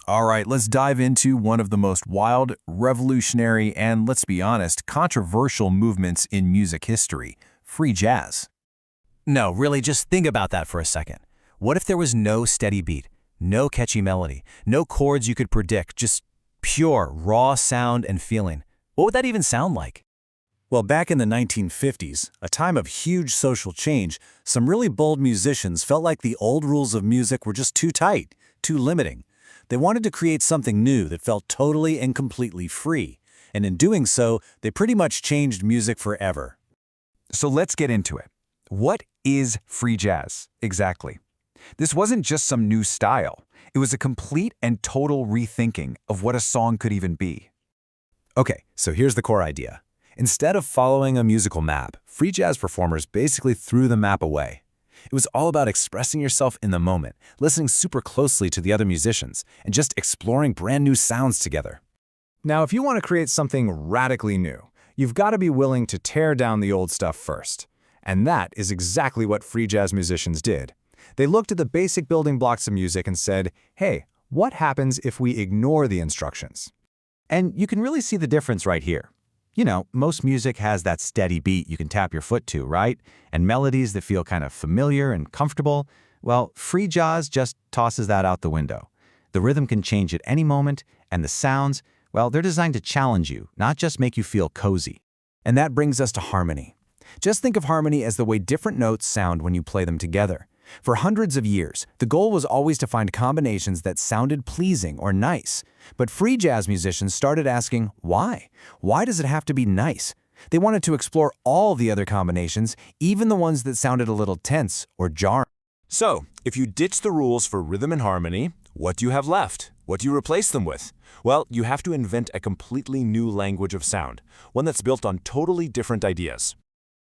All right, let's dive into one of the most wild, revolutionary, and let's be honest, controversial movements in music history, free jazz. No, really, just think about that for a second. What if there was no steady beat, no catchy melody, no chords you could predict, just pure, raw sound and feeling? What would that even sound like? Well, back in the 1950s, a time of huge social change, some really bold musicians felt like the old rules of music were just too tight, too limiting. They wanted to create something new that felt totally and completely free. And in doing so, they pretty much changed music forever. So let's get into it. What is free jazz, exactly? This wasn't just some new style. It was a complete and total rethinking of what a song could even be. Okay, so here's the core idea. Instead of following a musical map, free jazz performers basically threw the map away. It was all about expressing yourself in the moment, listening super closely to the other musicians, and just exploring brand new sounds together. Now, if you want to create something radically new, you've got to be willing to tear down the old stuff first. And that is exactly what free jazz musicians did. They looked at the basic building blocks of music and said, hey, what happens if we ignore the instructions? And you can really see the difference right here. You know, most music has that steady beat you can tap your foot to, right? And melodies that feel kind of familiar and comfortable. Well, free jazz just tosses that out the window. The rhythm can change at any moment, and the sounds, well, they're designed to challenge you, not just make you feel cozy. And that brings us to harmony. Just think of harmony as the way different notes sound when you play them together. For hundreds of years, the goal was always to find combinations that sounded pleasing or nice. But free jazz musicians started asking, why? Why does it have to be nice? They wanted to explore all the other combinations, even the ones that sounded a little tense or jarring. So, if you ditch the rules for rhythm and harmony, what do you have left? What do you replace them with? Well, you have to invent a completely new language of sound, one that's built on totally different ideas.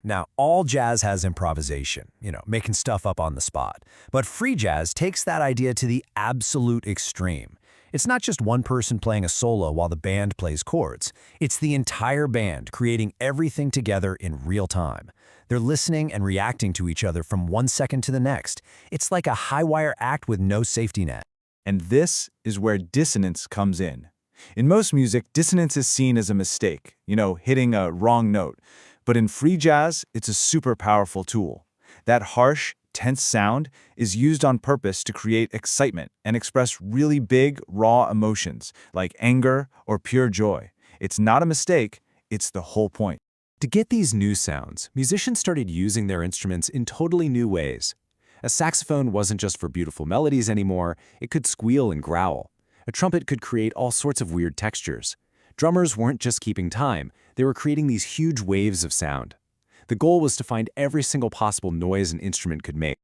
Now, all jazz has improvisation, making stuff up on the spot. But free jazz takes that idea to the absolute extreme. It's not just one person playing a solo while the band plays chords. It's the entire band creating everything together in real time. They're listening and reacting to each other from one second to the next. It's like a high-wire act with no safety net. And this is where dissonance comes in. In most music, dissonance is seen as a mistake, hitting a wrong note. But in free jazz, it's a super powerful tool. That harsh, tense sound is used on purpose to create excitement and express really big, raw emotions like anger or pure joy. It's not a mistake, it's the whole point. To get these new sounds, musicians started using their instruments in totally new ways. A saxophone wasn't just for beautiful melodies anymore, it could squeal and growl. A trumpet could create all sorts of weird textures. Drummers weren't just keeping time, they were creating these huge waves of sound. The goal was to find every single possible noise an instrument could make.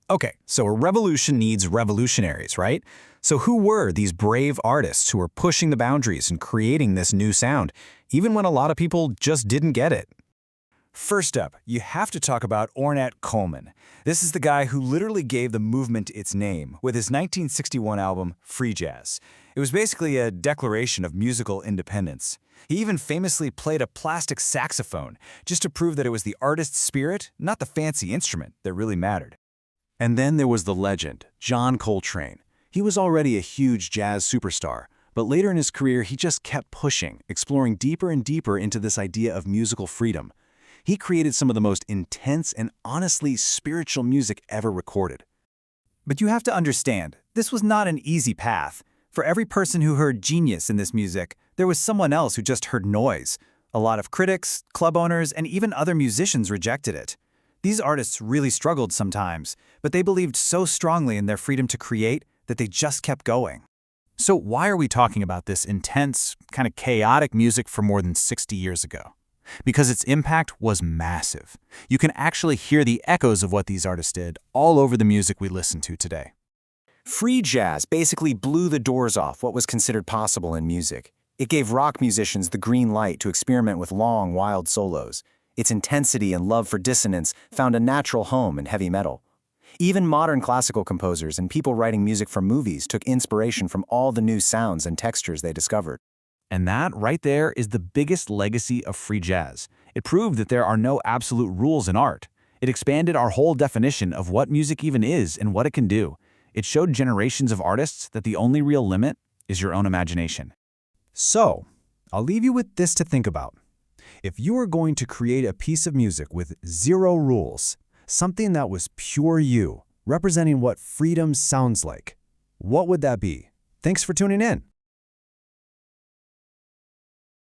Okay, so a revolution needs revolutionaries, right? So who were these brave artists who were pushing the boundaries and creating this new sound, even when a lot of people just didn't get it? First up, you have to talk about Ornette Coleman. This is the guy who literally gave the movement its name with his 1961 album, Free Jazz. It was basically a declaration of musical independence. He even famously played a plastic saxophone just to prove that it was the artist's spirit, not the fancy instrument, that really mattered. And then there was the legend, John Coltrane. He was already a huge jazz superstar, but later in his career he just kept pushing, exploring deeper and deeper into this idea of musical freedom. He created some of the most intense and honestly spiritual music ever recorded. But you have to understand, this was not an easy path. For every person who heard genius in this music, there was someone else who just heard noise. A lot of critics, club owners, and even other musicians rejected it. These artists really struggled sometimes, but they believed so strongly in their freedom to create that they just kept going. So why are we talking about this intense, kind of chaotic music from more than 60 years ago? Because its impact was massive. You can actually hear the echoes of what these artists did all over the music we listen to today. Free jazz basically blew the doors off what was considered possible in music. It gave rock musicians the green light to experiment with long, wild solos. Its intensity and love for dissonance found a natural home in heavy metal. Even modern classical composers and people writing music for movies took inspiration from all the new sounds and textures they discovered. And that right there is the biggest legacy of free jazz. It proved that there are no absolute rules in art. It expanded our whole definition of what music even is and what it can do. It showed generations of artists that the only real limit is your own imagination. So, I'll leave you with this to think about. If you were going to create a piece of music with 0 rules, something that was pure you, representing what freedom sounds like, what would that be? Thanks for tuning in.